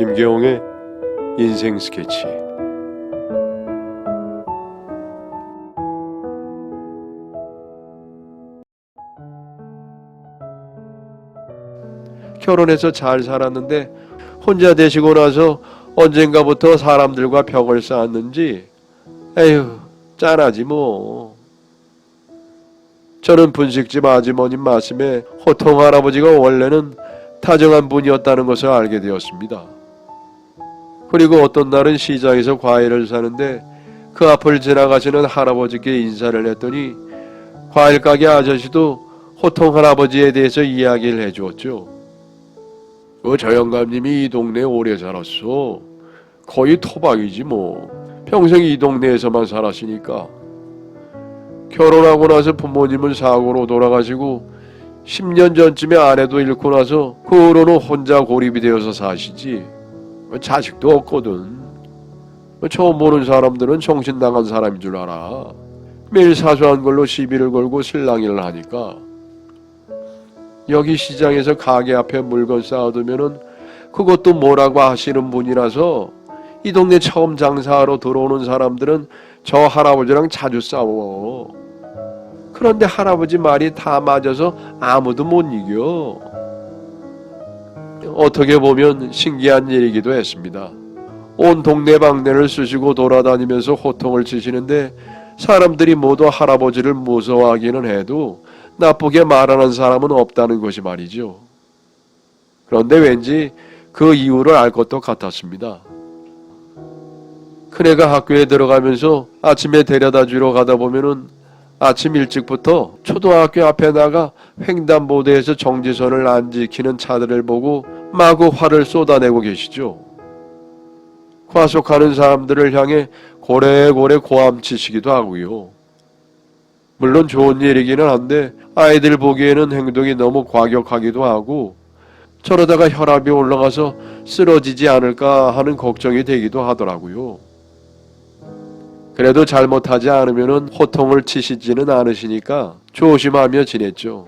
김계홍의 인생 스케치. 결혼해서 잘 살았는데 혼자 되시고 나서 언젠가부터 사람들과 벽을 쌓았는지 에휴 짠하지 뭐. 저는 분식집 아주머님 말씀에 호통 할아버지가 원래는 다정한 분이었다는 것을 알게 되었습니다. 그리고 어떤 날은 시장에서 과일을 사는데 그 앞을 지나가시는 할아버지께 인사를 했더니 과일 가게 아저씨도 호통 할아버지에 대해서 이야기를 해주었죠. 저 영감님이 이 동네에 오래 살았어. 거의 토박이지 뭐. 평생 이 동네에서만 살았으니까. 결혼하고 나서 부모님은 사고로 돌아가시고 10년 전쯤에 아내도 잃고 나서 그 후로는 혼자 고립이 되어서 사시지. 자식도 없거든. 처음 보는 사람들은 정신 나간 사람인 줄 알아. 매일 사소한 걸로 시비를 걸고 실랑이를 하니까. 여기 시장에서 가게 앞에 물건 쌓아두면은 그것도 뭐라고 하시는 분이라서 이 동네 처음 장사하러 들어오는 사람들은 저 할아버지랑 자주 싸워. 그런데 할아버지 말이 다 맞아서 아무도 못 이겨. 어떻게 보면 신기한 일이기도 했습니다. 온 동네방네를 쑤시고 돌아다니면서 호통을 치시는데 사람들이 모두 할아버지를 무서워하기는 해도 나쁘게 말하는 사람은 없다는 것이 말이죠. 그런데 왠지 그 이유를 알 것도 같았습니다. 큰애가 학교에 들어가면서 아침에 데려다 주러 가다 보면은 아침 일찍부터 초등학교 앞에 나가 횡단보도에서 정지선을 안 지키는 차들을 보고 마구 화를 쏟아내고 계시죠. 과속하는 사람들을 향해 고래고래 고함치시기도 하고요. 물론 좋은 일이기는 한데 아이들 보기에는 행동이 너무 과격하기도 하고 저러다가 혈압이 올라가서 쓰러지지 않을까 하는 걱정이 되기도 하더라고요. 그래도 잘못하지 않으면 호통을 치시지는 않으시니까 조심하며 지냈죠.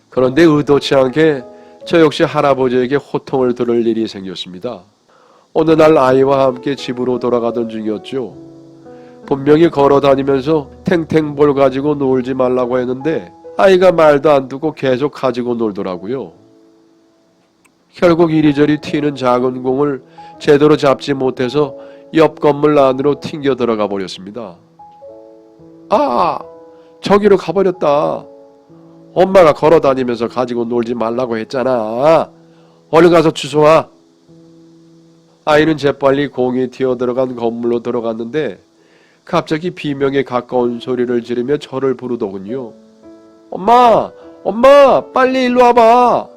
그런데 의도치 않게 저 역시 할아버지에게 호통을 들을 일이 생겼습니다. 어느 날 아이와 함께 집으로 돌아가던 중이었죠. 분명히 걸어다니면서 탱탱볼 가지고 놀지 말라고 했는데 아이가 말도 안 듣고 계속 가지고 놀더라고요. 결국 이리저리 튀는 작은 공을 제대로 잡지 못해서 옆 건물 안으로 튕겨 들어가 버렸습니다. 아! 저기로 가버렸다. 엄마가 걸어다니면서 가지고 놀지 말라고 했잖아. 얼른 가서 주워와. 아이는 재빨리 공이 튀어들어간 건물로 들어갔는데 갑자기 비명에 가까운 소리를 지르며 저를 부르더군요. 엄마! 엄마! 빨리 일로 와봐!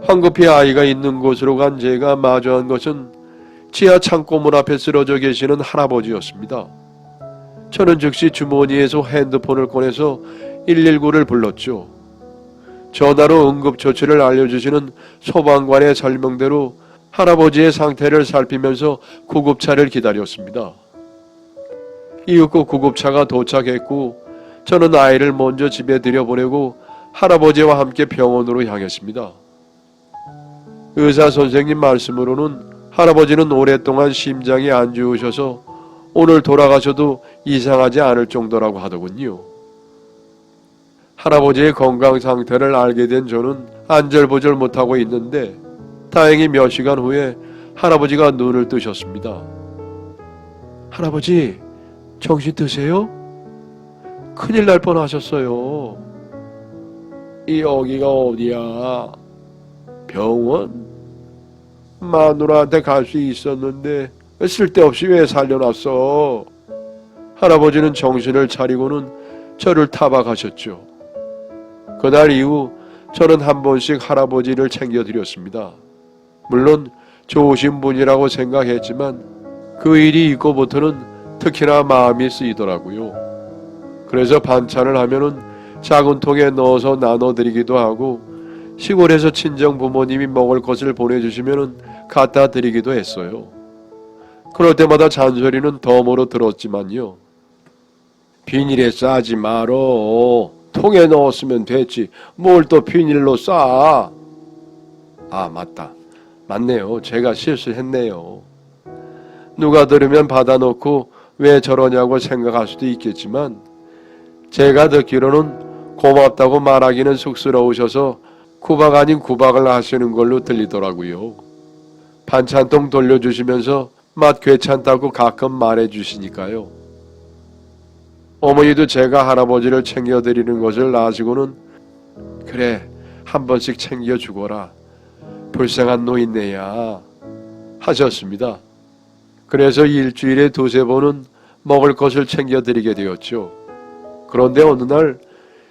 황급히 아이가 있는 곳으로 간 제가 마주한 것은 지하 창고문 앞에 쓰러져 계시는 할아버지였습니다. 저는 즉시 주머니에서 핸드폰을 꺼내서 119를 불렀죠. 전화로 응급조치를 알려주시는 소방관의 설명대로 할아버지의 상태를 살피면서 구급차를 기다렸습니다. 이윽고 구급차가 도착했고 저는 아이를 먼저 집에 들여보내고 할아버지와 함께 병원으로 향했습니다. 의사 선생님 말씀으로는 할아버지는 오랫동안 심장이 안 좋으셔서 오늘 돌아가셔도 이상하지 않을 정도라고 하더군요. 할아버지의 건강 상태를 알게 된 저는 안절부절 못하고 있는데 다행히 몇 시간 후에 할아버지가 눈을 뜨셨습니다. 할아버지, 정신 드세요? 큰일 날 뻔하셨어요. 여기가 어디야? 병원? 마누라한테 갈 수 있었는데 쓸데없이 왜 살려놨어? 할아버지는 정신을 차리고는 저를 타박하셨죠. 그날 이후 저는 한 번씩 할아버지를 챙겨드렸습니다. 물론 좋으신 분이라고 생각했지만 그 일이 있고부터는 특히나 마음이 쓰이더라고요. 그래서 반찬을 하면은 작은 통에 넣어서 나눠드리기도 하고 시골에서 친정 부모님이 먹을 것을 보내주시면 갖다 드리기도 했어요. 그럴 때마다 잔소리는 덤으로 들었지만요. 비닐에 싸지 말어. 통에 넣었으면 됐지. 뭘 또 비닐로 싸. 아 맞다. 맞네요. 제가 실수했네요. 누가 들으면 받아놓고 왜 저러냐고 생각할 수도 있겠지만 제가 듣기로는 고맙다고 말하기는 쑥스러우셔서 구박 아닌 구박을 하시는 걸로 들리더라고요. 반찬통 돌려주시면서 맛 괜찮다고 가끔 말해주시니까요. 어머니도 제가 할아버지를 챙겨드리는 것을 아시고는 그래 한 번씩 챙겨주거라 불쌍한 노인네야 하셨습니다. 그래서 일주일에 두세 번은 먹을 것을 챙겨드리게 되었죠. 그런데 어느 날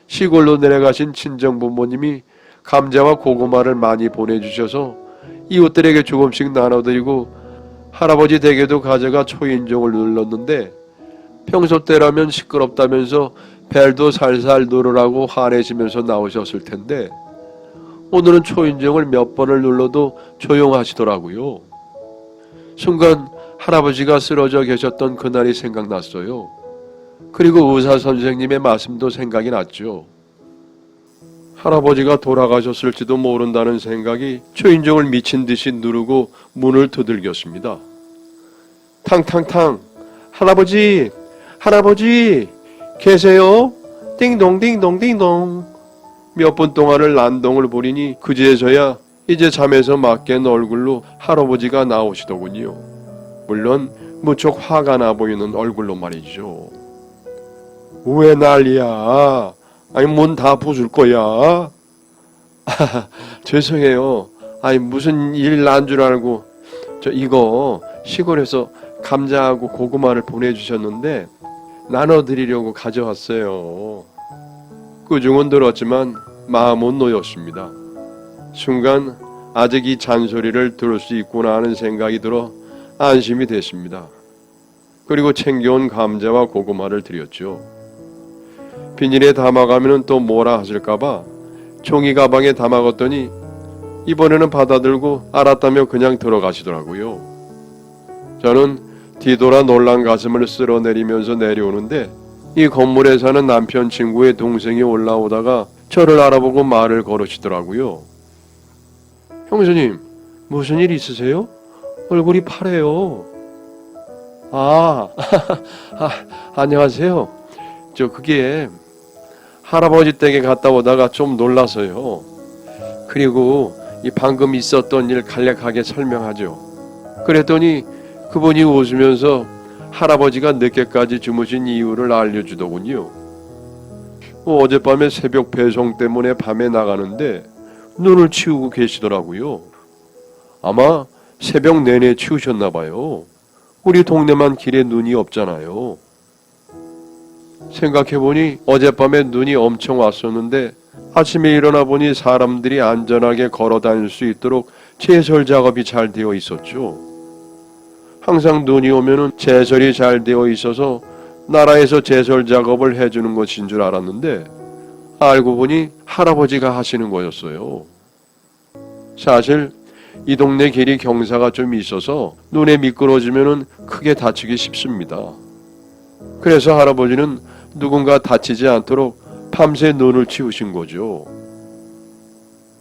시골로 내려가신 친정부모님이 감자와 고구마를 많이 보내주셔서 이웃들에게 조금씩 나눠드리고 할아버지 댁에도 가져가 초인종을 눌렀는데 평소 때라면 시끄럽다면서 벨도 살살 누르라고 화내시면서 나오셨을 텐데 오늘은 초인종을 몇 번을 눌러도 조용하시더라고요. 순간 할아버지가 쓰러져 계셨던 그날이 생각났어요. 그리고 의사 선생님의 말씀도 생각이 났죠. 할아버지가 돌아가셨을지도 모른다는 생각이 초인종을 미친 듯이 누르고 문을 두들겼습니다. 탕탕탕. 할아버지, 할아버지 계세요? 띵동 띵동 띵동. 몇 분 동안을 난동을 부리니 그제서야 이제 잠에서 막 깬 얼굴로 할아버지가 나오시더군요. 물론 무척 화가 나 보이는 얼굴로 말이죠. 왜 난리야? 아니 문 다 부술 거야? 죄송해요. 아니 무슨 일 난 줄 알고 저 이거 시골에서 감자하고 고구마를 보내주셨는데 나눠드리려고 가져왔어요. 꾸중은 들었지만 마음은 놓였습니다. 순간 아직 이 잔소리를 들을 수 있구나 하는 생각이 들어 안심이 됐습니다. 그리고 챙겨온 감자와 고구마를 드렸죠. 비닐에 담아가면 또 뭐라 하실까봐 종이 가방에 담아갔더니 이번에는 받아들고 알았다며 그냥 들어가시더라고요. 저는 뒤돌아 놀란 가슴을 쓸어내리면서 내려오는데 이 건물에 사는 남편 친구의 동생이 올라오다가 저를 알아보고 말을 걸으시더라고요. 형수님, 무슨 일 있으세요? 얼굴이 파래요. 안녕하세요. 그게 할아버지 댁에 갔다 오다가 좀 놀라서요. 그리고 이 방금 있었던 일 간략하게 설명하죠. 그랬더니 그분이 웃으면서 할아버지가 늦게까지 주무신 이유를 알려주더군요. 어젯밤에 새벽 배송 때문에 밤에 나가는데 눈을 치우고 계시더라고요. 아마 새벽 내내 치우셨나 봐요. 우리 동네만 길에 눈이 없잖아요. 생각해보니 어젯밤에 눈이 엄청 왔었는데 아침에 일어나 보니 사람들이 안전하게 걸어 다닐 수 있도록 제설 작업이 잘 되어 있었죠. 항상 눈이 오면은 제설이 잘 되어 있어서 나라에서 제설 작업을 해주는 것인 줄 알았는데 알고 보니 할아버지가 하시는 거였어요. 사실 이 동네 길이 경사가 좀 있어서 눈에 미끄러지면은 크게 다치기 쉽습니다. 그래서 할아버지는 누군가 다치지 않도록 밤새 눈을 치우신 거죠.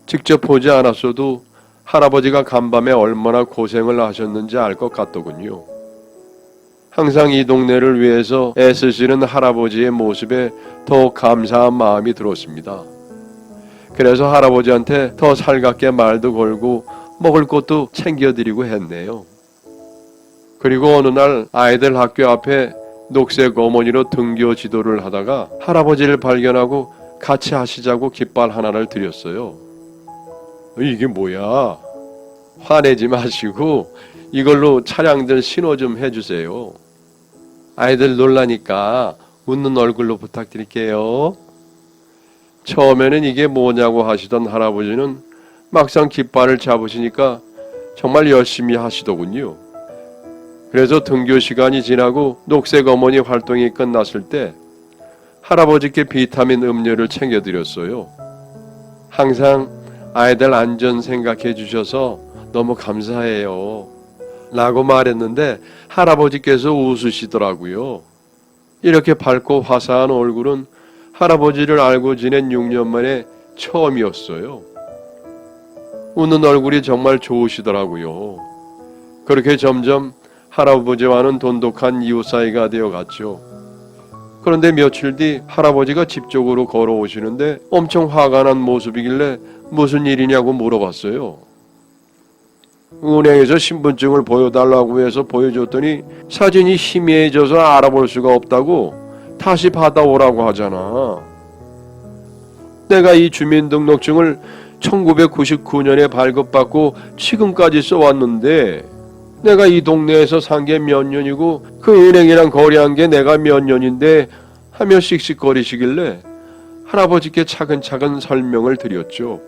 직접 보지 않았어도 할아버지가 간밤에 얼마나 고생을 하셨는지 알 것 같더군요. 항상 이 동네를 위해서 애쓰시는 할아버지의 모습에 더 감사한 마음이 들었습니다. 그래서 할아버지한테 더 살갑게 말도 걸고 먹을 것도 챙겨드리고 했네요. 그리고 어느 날 아이들 학교 앞에 녹색 어머니로 등교 지도를 하다가 할아버지를 발견하고 같이 하시자고 깃발 하나를 드렸어요. 이게 뭐야? 화내지 마시고 이걸로 차량들 신호 좀 해주세요. 아이들 놀라니까 웃는 얼굴로 부탁드릴게요. 처음에는 이게 뭐냐고 하시던 할아버지는 막상 깃발을 잡으시니까 정말 열심히 하시더군요. 그래서 등교 시간이 지나고 녹색 어머니 활동이 끝났을 때 할아버지께 비타민 음료를 챙겨드렸어요. 항상 아이들 안전 생각해 주셔서 너무 감사해요 라고 말했는데 할아버지께서 웃으시더라고요. 이렇게 밝고 화사한 얼굴은 할아버지를 알고 지낸 6년 만에 처음이었어요. 웃는 얼굴이 정말 좋으시더라고요. 그렇게 점점 할아버지와는 돈독한 이웃 사이가 되어갔죠. 그런데 며칠 뒤 할아버지가 집 쪽으로 걸어오시는데 엄청 화가 난 모습이길래 무슨 일이냐고 물어봤어요. 은행에서 신분증을 보여달라고 해서 보여줬더니 사진이 희미해져서 알아볼 수가 없다고 다시 받아오라고 하잖아. 내가 이 주민등록증을 1999년에 발급받고 지금까지 써왔는데 내가 이 동네에서 산 게 몇 년이고 그 은행이랑 거래한 게 내가 몇 년인데 하며 씩씩거리시길래 할아버지께 차근차근 설명을 드렸죠.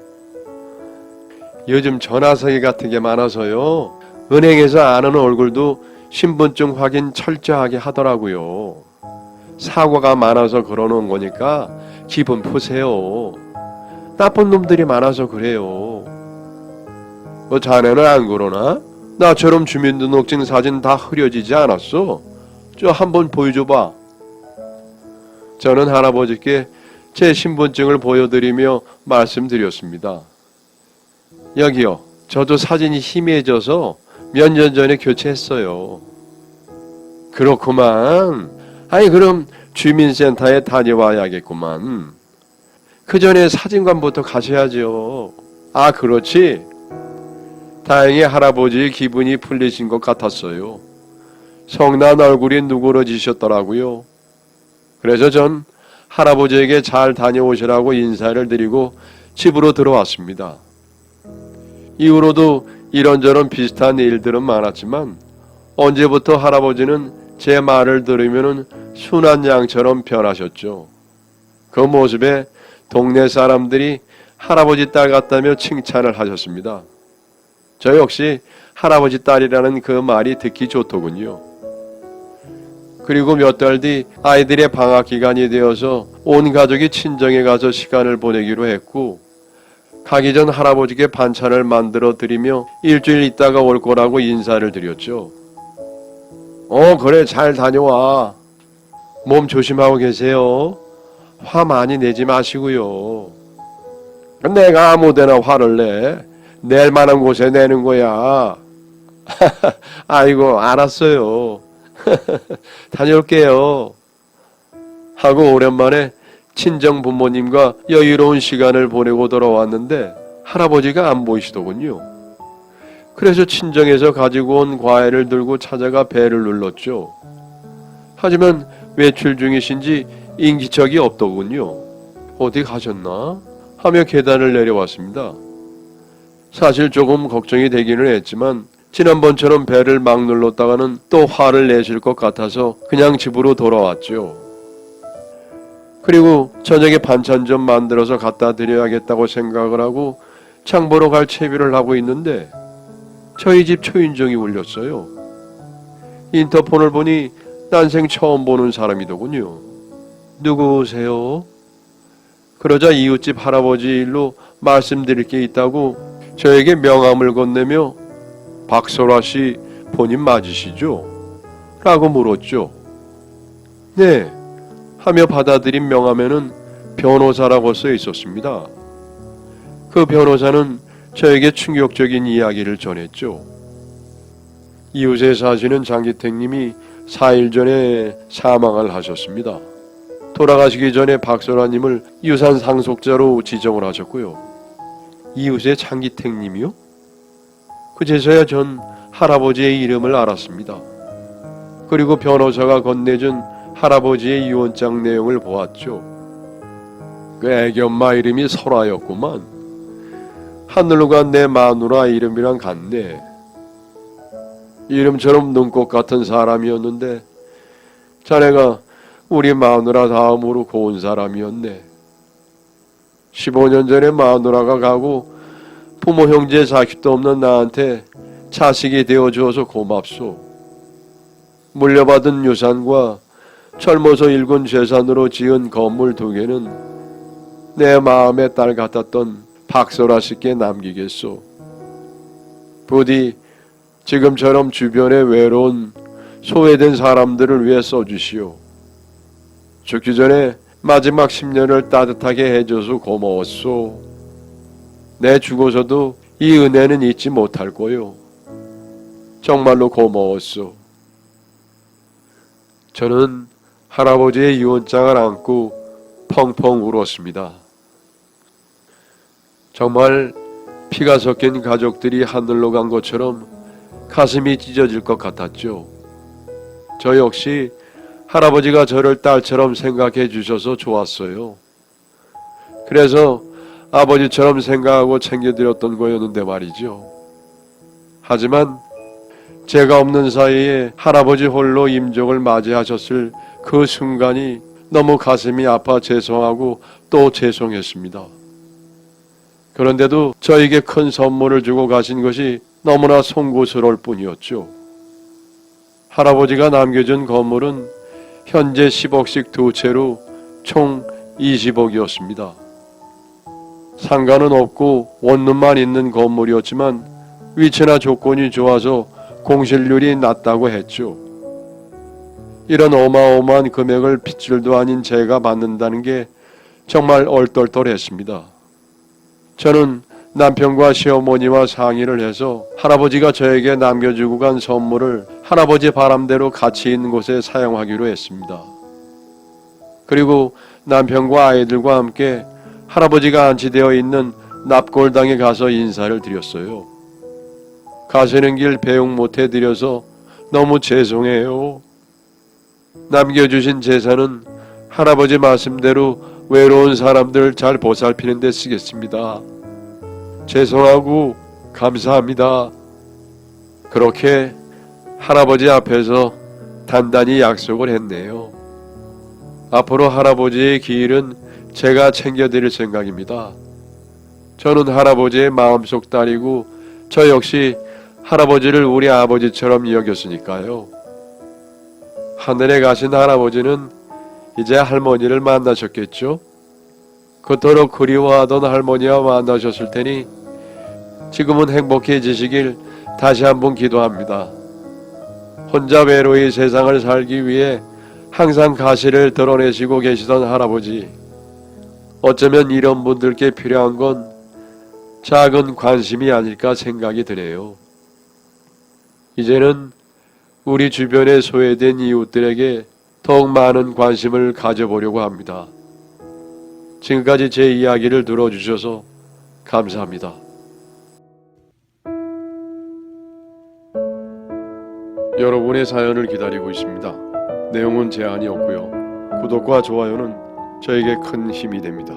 요즘 전화서기 같은 게 많아서요. 은행에서 아는 얼굴도 신분증 확인 철저하게 하더라고요. 사고가 많아서 그러는 거니까 기분 푸세요. 나쁜 놈들이 많아서 그래요. 자네는 안 그러나? 나처럼 주민등록증 사진 다 흐려지지 않았어? 저 한번 보여줘봐. 저는 할아버지께 제 신분증을 보여드리며 말씀드렸습니다. 여기요. 저도 사진이 희미해져서 몇 년 전에 교체했어요. 그렇구만. 아니 그럼 주민센터에 다녀와야겠구만. 그 전에 사진관부터 가셔야죠. 아 그렇지. 다행히 할아버지의 기분이 풀리신 것 같았어요. 성난 얼굴이 누그러지셨더라고요. 그래서 전 할아버지에게 잘 다녀오시라고 인사를 드리고 집으로 들어왔습니다. 이후로도 이런저런 비슷한 일들은 많았지만 언제부터 할아버지는 제 말을 들으면 순한 양처럼 변하셨죠. 그 모습에 동네 사람들이 할아버지 딸 같다며 칭찬을 하셨습니다. 저 역시 할아버지 딸이라는 그 말이 듣기 좋더군요. 그리고 몇 달 뒤 아이들의 방학 기간이 되어서 온 가족이 친정에 가서 시간을 보내기로 했고 가기 전 할아버지께 반찬을 만들어 드리며 일주일 있다가 올 거라고 인사를 드렸죠. 그래 잘 다녀와. 몸 조심하고 계세요. 화 많이 내지 마시고요. 내가 아무데나 화를 내. 낼 만한 곳에 내는 거야. 아이고 알았어요. 다녀올게요. 하고 오랜만에 친정 부모님과 여유로운 시간을 보내고 돌아왔는데 할아버지가 안 보이시더군요. 그래서 친정에서 가지고 온 과일을 들고 찾아가 배를 눌렀죠. 하지만 외출 중이신지 인기척이 없더군요. 어디 가셨나? 하며 계단을 내려왔습니다. 사실 조금 걱정이 되기는 했지만 지난번처럼 배를 막 눌렀다가는 또 화를 내실 것 같아서 그냥 집으로 돌아왔죠. 그리고 저녁에 반찬 좀 만들어서 갖다 드려야겠다고 생각을 하고 장 보러 갈 채비를 하고 있는데 저희 집 초인종이 울렸어요. 인터폰을 보니 난생 처음 보는 사람이더군요. 누구세요? 그러자 이웃집 할아버지 일로 말씀드릴 게 있다고 저에게 명함을 건네며 박소라 씨 본인 맞으시죠? 라고 물었죠. 네. 하며 받아들인 명함에는 변호사라고 써 있었습니다. 그 변호사는 저에게 충격적인 이야기를 전했죠. 이웃에 사시는 장기택님이 4일 전에 사망을 하셨습니다. 돌아가시기 전에 박소라님을 유산 상속자로 지정을 하셨고요. 이웃의 장기택님이요? 그제서야 전 할아버지의 이름을 알았습니다. 그리고 변호사가 건네준 할아버지의 유언장 내용을 보았죠. 그 애기엄마 이름이 설아였구만. 하늘로 간 내 마누라 이름이랑 같네. 이름처럼 눈꽃 같은 사람이었는데 자네가 우리 마누라 다음으로 고운 사람이었네. 15년 전에 마누라가 가고 부모 형제 자식도 없는 나한테 자식이 되어주어서 고맙소. 물려받은 유산과 젊어서 일군 재산으로 지은 건물 2개는 내 마음의 딸 같았던 박소라 씨께 남기겠소. 부디 지금처럼 주변에 외로운 소외된 사람들을 위해 써주시오. 죽기 전에 마지막 10년을 따뜻하게 해줘서 고마웠소. 내 죽어서도 이 은혜는 잊지 못할 거요. 정말로 고마웠소. 저는 할아버지의 유언장을 안고 펑펑 울었습니다. 정말 피가 섞인 가족들이 하늘로 간 것처럼 가슴이 찢어질 것 같았죠. 저 역시 할아버지가 저를 딸처럼 생각해 주셔서 좋았어요. 그래서 아버지처럼 생각하고 챙겨드렸던 거였는데 말이죠. 하지만 제가 없는 사이에 할아버지 홀로 임종을 맞이하셨을 그 순간이 너무 가슴이 아파 죄송하고 또 죄송했습니다. 그런데도 저에게 큰 선물을 주고 가신 것이 너무나 송구스러울 뿐이었죠. 할아버지가 남겨준 건물은 현재 10억씩 두 채로 총 20억이었습니다. 상가는 없고 원룸만 있는 건물이었지만 위치나 조건이 좋아서 공실률이 낮다고 했죠. 이런 어마어마한 금액을 핏줄도 아닌 제가 받는다는 게 정말 얼떨떨했습니다. 저는 남편과 시어머니와 상의를 해서 할아버지가 저에게 남겨주고 간 선물을 할아버지 바람대로 가치 있는 곳에 사용하기로 했습니다. 그리고 남편과 아이들과 함께 할아버지가 안치되어 있는 납골당에 가서 인사를 드렸어요. 가시는 길 배웅 못해 드려서 너무 죄송해요. 남겨주신 재산은 할아버지 말씀대로 외로운 사람들 잘 보살피는 데 쓰겠습니다. 죄송하고 감사합니다. 그렇게 할아버지 앞에서 단단히 약속을 했네요. 앞으로 할아버지의 길은 제가 챙겨드릴 생각입니다. 저는 할아버지의 마음속 딸이고 저 역시 할아버지를 우리 아버지처럼 여겼으니까요. 하늘에 가신 할아버지는 이제 할머니를 만나셨겠죠? 그토록 그리워하던 할머니와 만나셨을 테니 지금은 행복해지시길 다시 한번 기도합니다. 혼자 외로이 세상을 살기 위해 항상 가시를 드러내시고 계시던 할아버지, 어쩌면 이런 분들께 필요한 건 작은 관심이 아닐까 생각이 드네요. 이제는 우리 주변에 소외된 이웃들에게 더욱 많은 관심을 가져보려고 합니다. 지금까지 제 이야기를 들어주셔서 감사합니다. 여러분의 사연을 기다리고 있습니다. 내용은 제한이 없고요. 구독과 좋아요는 저에게 큰 힘이 됩니다.